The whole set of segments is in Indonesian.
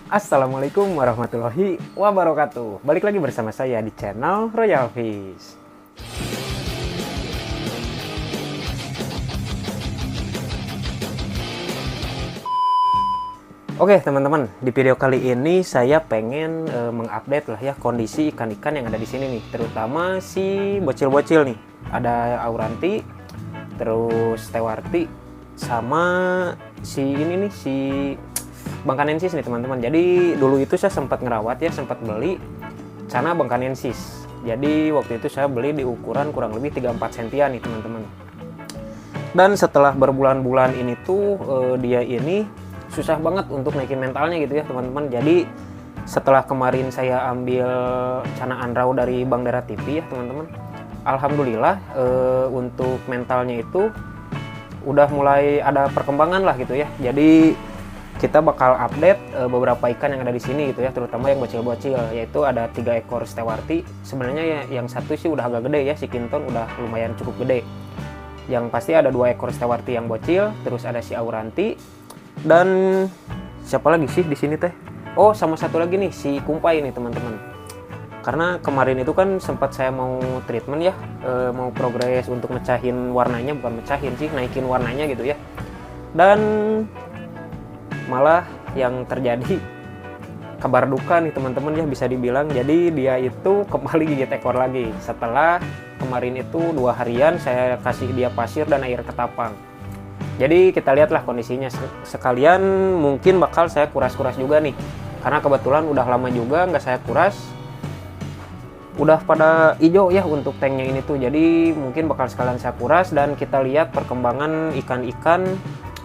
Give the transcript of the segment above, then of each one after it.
Assalamualaikum warahmatullahi wabarakatuh. Balik lagi bersama saya di channel Royal Fish. Oke teman-teman, di video kali ini saya pengen mengupdate lah ya kondisi ikan-ikan yang ada di sini nih, terutama si bocil-bocil nih. Ada auranti, terus stewarti, sama si ini nih si bangkanensis nih teman-teman. Jadi dulu itu saya sempat ngerawat ya, sempat beli cana bangkanensis. Jadi waktu itu saya beli di ukuran kurang lebih 3-4 sentian nih teman-teman. Dan setelah berbulan-bulan ini tuh dia ini susah banget untuk naikin mentalnya gitu ya teman-teman. Jadi setelah kemarin saya ambil cana anrau dari Bang Dara TV ya teman-teman, alhamdulillah untuk mentalnya itu udah mulai ada perkembangan lah gitu ya. Jadi kita bakal update beberapa ikan yang ada di sini gitu ya, terutama yang bocil-bocil, yaitu ada 3 ekor stewarti. Sebenarnya ya, yang satu sih udah agak gede ya, si Kinton udah lumayan cukup gede. Yang pasti ada 2 ekor stewarti yang bocil, terus ada si auranti, dan siapa lagi sih di sini teh? Oh, sama satu lagi nih si kumpai nih teman-teman. Karena kemarin itu kan sempat saya mau treatment ya, mau progres untuk mecahin warnanya, bukan mecahin sih, naikin warnanya gitu ya. Dan malah yang terjadi kabar duka nih teman-teman ya, bisa dibilang. Jadi dia itu kembali gigit ekor lagi setelah kemarin itu 2 harian saya kasih dia pasir dan air ketapang. Jadi kita lihatlah kondisinya, sekalian mungkin bakal saya kuras-kuras juga nih, karena kebetulan udah lama juga nggak saya kuras, udah pada hijau ya untuk tanknya ini tuh. Jadi mungkin bakal sekalian saya kuras dan kita lihat perkembangan ikan-ikan,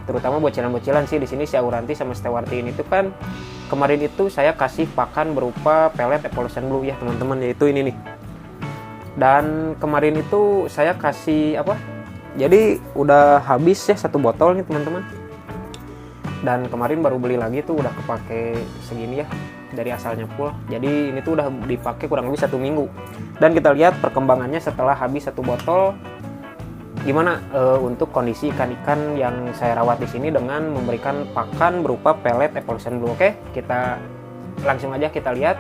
terutama bocilan-bocilan sih. Di sini si auranti sama stewarti ini tuh kan kemarin itu saya kasih pakan berupa pelet Evolution Blue ya teman-teman, yaitu ini nih. Dan kemarin itu saya kasih apa? Jadi udah habis ya 1 botol nih teman-teman. Dan kemarin baru beli lagi tuh, udah kepake segini ya dari asalnya full. Jadi ini tuh udah dipakai kurang lebih 1 minggu. Dan kita lihat perkembangannya setelah habis 1 botol gimana untuk kondisi ikan-ikan yang saya rawat di sini dengan memberikan pakan berupa pelet Evolution Blue. Oke, kita langsung aja kita lihat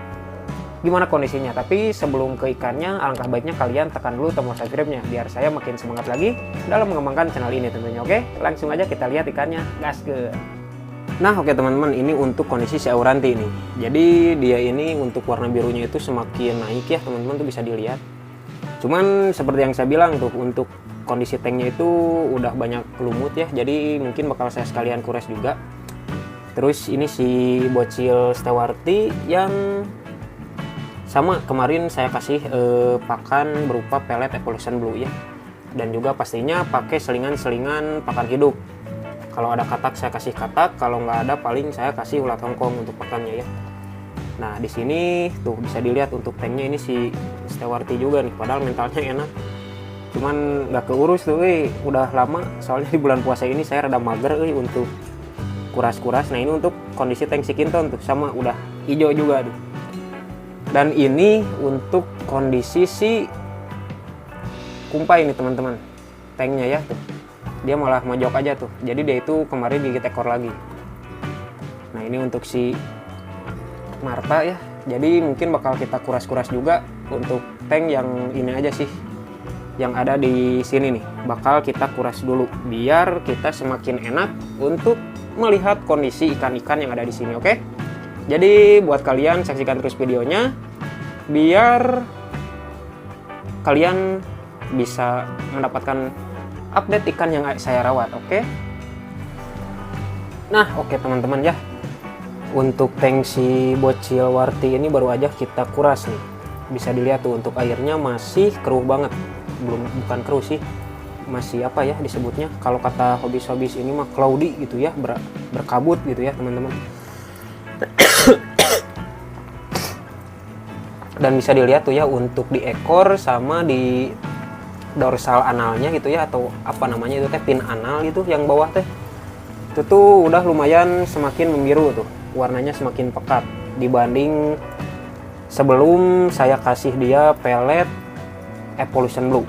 gimana kondisinya. Tapi sebelum ke ikannya, alangkah baiknya kalian tekan dulu tombol subscribe-nya biar saya makin semangat lagi dalam mengembangkan channel ini tentunya. Oke, langsung aja kita lihat ikannya, gaskeun. Nah oke teman-teman, ini untuk kondisi si auranti ini. Jadi dia ini untuk warna birunya itu semakin naik ya teman-teman, tuh bisa dilihat. Cuman seperti yang saya bilang tuh, untuk kondisi tanknya itu udah banyak lumut ya, jadi mungkin bakal saya sekalian kuras juga. Terus ini si bocil stewarti yang sama kemarin saya kasih pakan berupa pelet Evolution Blue ya, dan juga pastinya pakai selingan-selingan pakan hidup. Kalau ada katak saya kasih katak, kalau nggak ada paling saya kasih ulat hongkong untuk pakannya ya. Nah di sini tuh bisa dilihat untuk tanknya ini si stewarti juga nih, padahal mentalnya enak, cuman nggak keurus tuh, udah lama soalnya di bulan puasa ini saya rada mager untuk kuras-kuras. Nah ini untuk kondisi tank si Kinton tuh sama udah hijau juga tuh. Dan ini untuk kondisi si kumpai ini teman-teman, tanknya ya tuh, dia malah mojok aja tuh. Jadi dia itu kemarin gigit ekor lagi. Nah ini untuk si Marta ya, jadi mungkin bakal kita kuras-kuras juga untuk tank yang ini aja sih, yang ada di sini nih, bakal kita kuras dulu biar kita semakin enak untuk melihat kondisi ikan-ikan yang ada di sini. Oke, jadi buat kalian saksikan terus videonya biar kalian bisa mendapatkan update ikan yang saya rawat. Oke. Nah oke teman-teman ya, untuk tank si bocil warti ini baru aja kita kuras nih. Bisa dilihat tuh untuk airnya masih keruh banget. Bukan keruh sih, masih apa ya disebutnya, kalau kata hobis-hobis ini mah cloudy gitu ya, berkabut gitu ya teman-teman. Dan bisa dilihat tuh ya untuk di ekor sama di dorsal analnya gitu ya, atau apa namanya itu teh, pin anal gitu yang bawah teh, itu tuh udah lumayan semakin membiru tuh, warnanya semakin pekat dibanding sebelum saya kasih dia pelet Evolution Blue.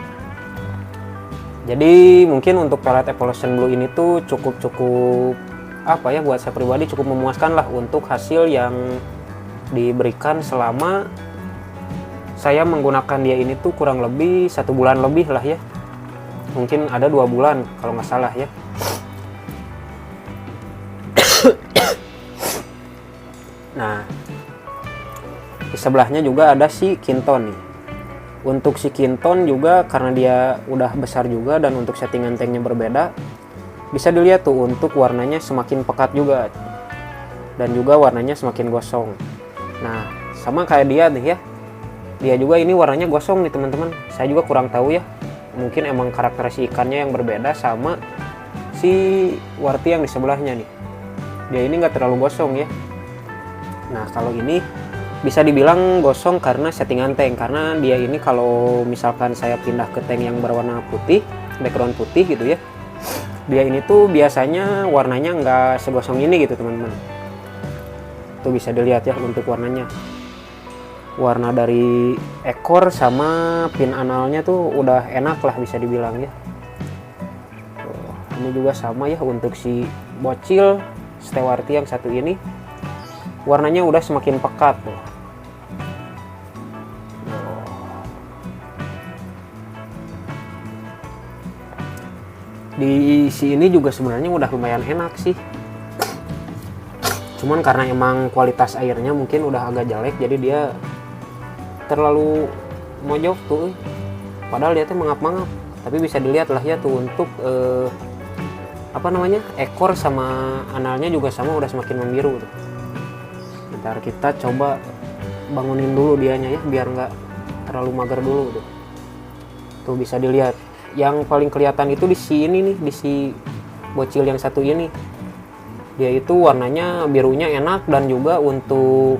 Jadi mungkin untuk pelet Evolution Blue ini tuh cukup apa ya, buat saya pribadi cukup memuaskan lah untuk hasil yang diberikan selama saya menggunakan dia ini tuh kurang lebih 1 bulan lebih lah ya, mungkin ada 2 bulan kalau nggak salah ya. Nah, di sebelahnya juga ada si Kinton nih. Untuk si Kinton juga karena dia udah besar juga dan untuk settingan tanknya berbeda, bisa dilihat tuh untuk warnanya semakin pekat juga dan juga warnanya semakin gosong. Nah, sama kayak dia nih ya, dia juga ini warnanya gosong nih teman-teman. Saya juga kurang tahu ya, mungkin emang karakter si ikannya yang berbeda sama si Warti yang di sebelahnya nih. Dia ini nggak terlalu gosong ya. Nah, kalau ini bisa dibilang gosong karena settingan tank, karena dia ini kalau misalkan saya pindah ke tank yang berwarna putih, background putih gitu ya, dia ini tuh biasanya warnanya nggak segosong ini gitu teman-teman. Tuh bisa dilihat ya untuk warnanya, warna dari ekor sama pin analnya tuh udah enak lah bisa dibilang ya. Tuh, ini juga sama ya untuk si bocil Stewarti yang satu ini, warnanya udah semakin pekat tuh. Di si ini juga sebenarnya udah lumayan enak sih, cuman karena emang kualitas airnya mungkin udah agak jelek, jadi dia terlalu mojok tuh, padahal dia tuh mangap-mangap. Tapi bisa dilihat lah ya tuh untuk apa namanya, ekor sama analnya juga sama udah semakin membiru tuh. Ntar kita coba bangunin dulu dianya ya, biar nggak terlalu mager dulu tuh. Tuh bisa dilihat yang paling kelihatan itu di sini nih, di si bocil yang satu ini, dia itu warnanya birunya enak dan juga untuk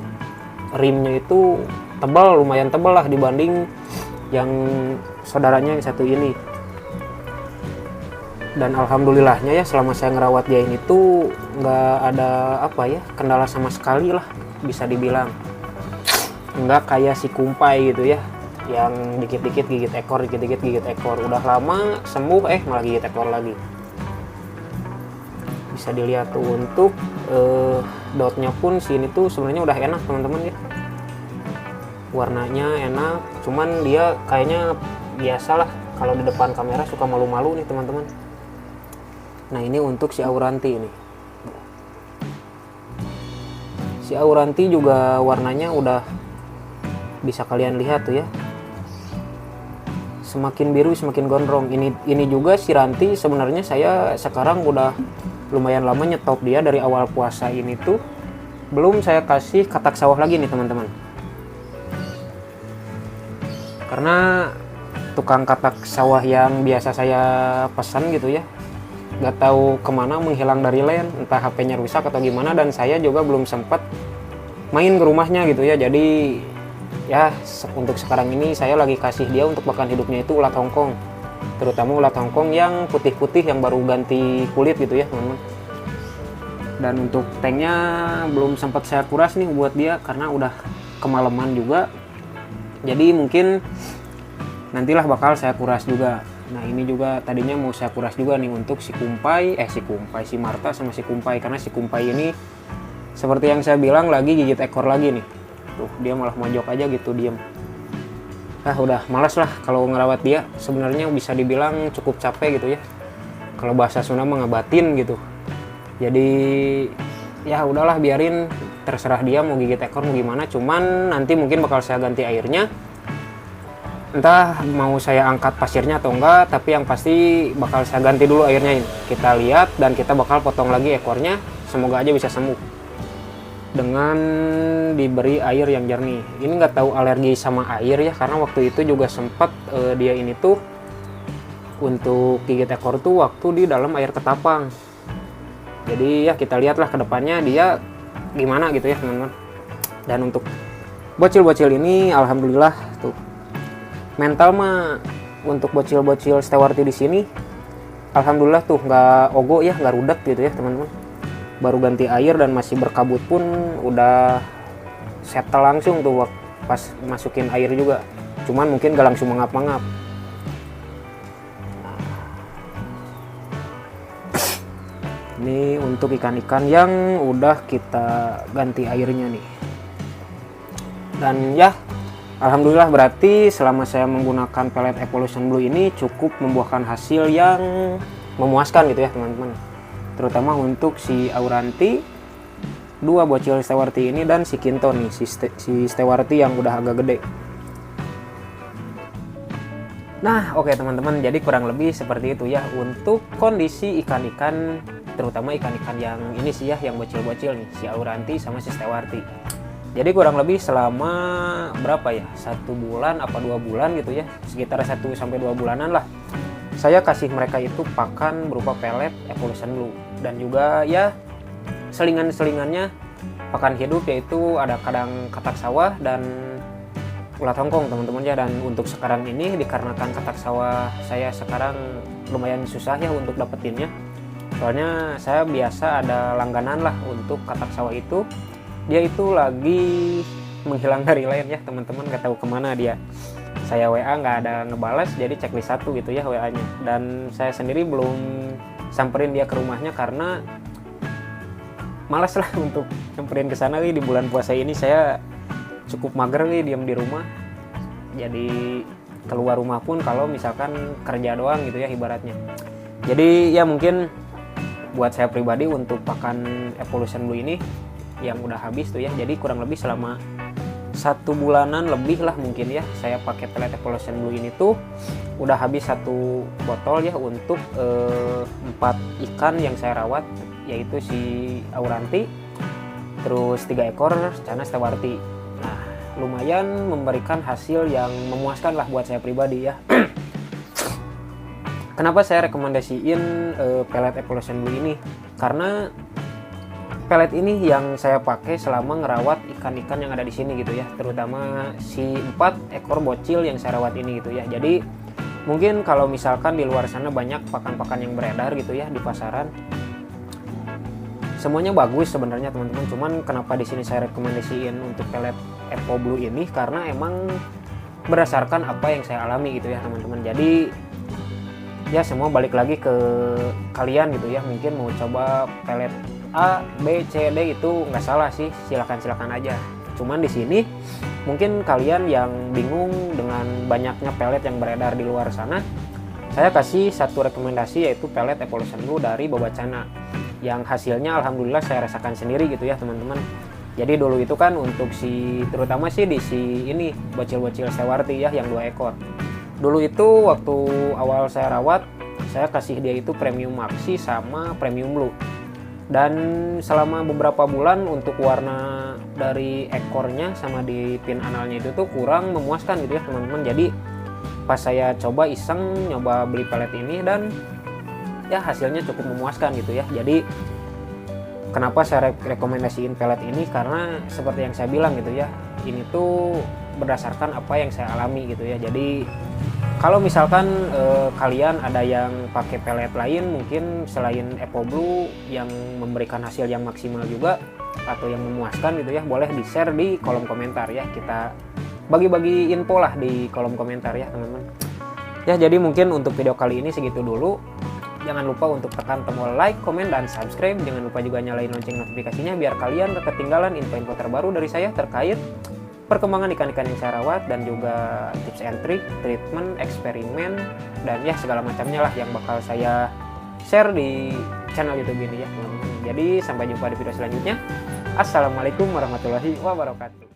rimnya itu tebal, lumayan tebal lah dibanding yang saudaranya yang satu ini. Dan alhamdulillahnya ya selama saya ngerawat dia ini tuh nggak ada apa ya, kendala sama sekali lah bisa dibilang. Nggak kayak si Kumpai gitu ya, yang dikit-dikit gigit ekor, dikit-dikit gigit ekor, udah lama sembuh malah gigit ekor lagi. Bisa dilihat tuh untuk dotnya pun sini tuh sebenarnya udah enak teman-teman ya, warnanya enak, cuman dia kayaknya biasalah kalau di depan kamera suka malu-malu nih teman-teman. Nah, ini untuk si Auranti ini, si Auranti juga warnanya udah bisa kalian lihat tuh ya, semakin biru semakin gondrong. Ini juga si Ranti sebenarnya saya sekarang udah lumayan lama nyetop dia, dari awal puasa ini tuh belum saya kasih katak sawah lagi nih teman-teman, karena tukang katak sawah yang biasa saya pesan gitu ya nggak tahu kemana, menghilang dari LAN, entah HP-nya rusak atau gimana, dan saya juga belum sempat main ke rumahnya gitu ya. Jadi ya untuk sekarang ini saya lagi kasih dia untuk pakan hidupnya itu ulat Hongkong, terutama ulat Hongkong yang putih-putih yang baru ganti kulit gitu ya teman-teman. Dan untuk tanknya belum sempat saya kuras nih buat dia karena udah kemalaman juga, jadi mungkin nantilah bakal saya kuras juga. Nah, ini juga tadinya mau saya kuras juga nih untuk si Kumpai, si Marta sama si Kumpai, karena si Kumpai ini seperti yang saya bilang lagi gigit ekor lagi nih. Tuh, dia malah mojok aja gitu, diem. Udah malas lah kalau ngerawat dia. Sebenarnya bisa dibilang cukup capek gitu ya. Kalau bahasa Sunda mengabatin gitu. Jadi ya udahlah, biarin, terserah dia mau gigit ekor mau gimana. Cuman nanti mungkin bakal saya ganti airnya. Entah mau saya angkat pasirnya atau enggak, tapi yang pasti bakal saya ganti dulu airnya ini. Kita lihat dan kita bakal potong lagi ekornya, semoga aja bisa sembuh dengan diberi air yang jernih. Ini nggak tahu alergi sama air ya, karena waktu itu juga sempat dia ini tuh untuk gigit ekor tuh waktu di dalam air ketapang. Jadi ya kita lihatlah ke depannya dia gimana gitu ya teman-teman. Dan untuk bocil-bocil ini alhamdulillah tuh, mental mah untuk bocil-bocil Stewarti di sini alhamdulillah tuh nggak ogo ya, nggak rudet gitu ya teman-teman. Baru ganti air dan masih berkabut pun udah settle langsung tuh pas masukin air juga, cuman mungkin gak langsung mengap-mengap. Ini untuk ikan-ikan yang udah kita ganti airnya nih. Dan ya, alhamdulillah berarti selama saya menggunakan pelet Evolution Blue ini cukup membuahkan hasil yang memuaskan gitu ya teman-teman. Terutama untuk si Auranti, 2 bocil stewarti ini, dan si Kinto nih, si stewarti yang udah agak gede. Nah oke teman-teman, jadi kurang lebih seperti itu ya untuk kondisi ikan-ikan, terutama ikan-ikan yang ini sih ya, yang bocil-bocil nih, si Auranti sama si stewarti. Jadi kurang lebih selama berapa ya, 1 bulan apa 2 bulan gitu ya, sekitar 1-2 bulanan lah, saya kasih mereka itu pakan berupa pelet Evolution Blue. Dan juga ya selingan-selingannya pakan hidup, yaitu ada kadang katak sawah dan ulat Hongkong teman-teman ya. Dan untuk sekarang ini dikarenakan katak sawah saya sekarang lumayan susah ya untuk dapetinnya, soalnya saya biasa ada langganan lah untuk katak sawah itu, dia itu lagi menghilang dari line ya teman-teman, nggak tahu kemana dia. Saya WA nggak ada ngebalas, jadi checklist 1 gitu ya WA nya. Dan saya sendiri belum samperin dia ke rumahnya karena malas lah untuk nyamperin ke sana. Di bulan puasa ini saya cukup mager nih, diam di rumah. Jadi keluar rumah pun kalau misalkan kerja doang gitu ya ibaratnya. Jadi ya mungkin buat saya pribadi untuk pakan Evolution Blue ini yang udah habis tuh ya. Jadi kurang lebih selama 1 bulanan lebih lah mungkin ya, saya pakai pelet Evolution Blue ini tuh udah habis 1 botol ya untuk 4 ikan yang saya rawat, yaitu si Auranti, terus 3 ekor Cana stewarti. Nah lumayan memberikan hasil yang memuaskan lah buat saya pribadi ya. Kenapa saya rekomendasiin pelet Evolution Blue ini? Karena pelet ini yang saya pakai selama ngerawat ikan-ikan yang ada di sini gitu ya, terutama si 4 ekor bocil yang saya rawat ini gitu ya. Jadi mungkin kalau misalkan di luar sana banyak pakan-pakan yang beredar gitu ya di pasaran, semuanya bagus sebenarnya teman-teman, cuman kenapa di sini saya rekomendasiin untuk pelet Evo Blue ini karena emang berdasarkan apa yang saya alami gitu ya teman-teman. Jadi ya semua balik lagi ke kalian gitu ya, mungkin mau coba pelet A, B, C, D itu nggak salah sih, silakan aja. Cuman di sini mungkin kalian yang bingung dengan banyaknya pelet yang beredar di luar sana, saya kasih 1 rekomendasi, yaitu pelet Evolution Blue dari Bobacana, yang hasilnya alhamdulillah saya rasakan sendiri gitu ya teman-teman. Jadi dulu itu kan untuk terutama sih di ini bocil-bocil stewarti ya yang 2 ekor. Dulu itu waktu awal saya rawat, saya kasih dia itu premium maxi sama premium blue. Dan selama beberapa bulan untuk warna dari ekornya sama di pin analnya itu tuh kurang memuaskan gitu ya teman-teman. Jadi pas saya coba iseng nyoba beli pelet ini, dan ya hasilnya cukup memuaskan gitu ya. Jadi kenapa saya rekomendasiin pelet ini, karena seperti yang saya bilang gitu ya, ini tuh berdasarkan apa yang saya alami gitu ya. Jadi kalau misalkan kalian ada yang pakai pelet lain mungkin selain Evo Blue yang memberikan hasil yang maksimal juga atau yang memuaskan gitu ya, boleh di share di kolom komentar ya, kita bagi-bagi info lah di kolom komentar ya teman-teman ya. Jadi mungkin untuk video kali ini segitu dulu. Jangan lupa untuk tekan tombol like, komen, dan subscribe. Jangan lupa juga nyalain lonceng notifikasinya biar kalian gak ketinggalan info-info terbaru dari saya terkait perkembangan ikan-ikan yang saya rawat, dan juga tips and trick, treatment, eksperimen, dan ya segala macamnya lah yang bakal saya share di channel YouTube ini ya teman-teman. Jadi sampai jumpa di video selanjutnya. Assalamualaikum warahmatullahi wabarakatuh.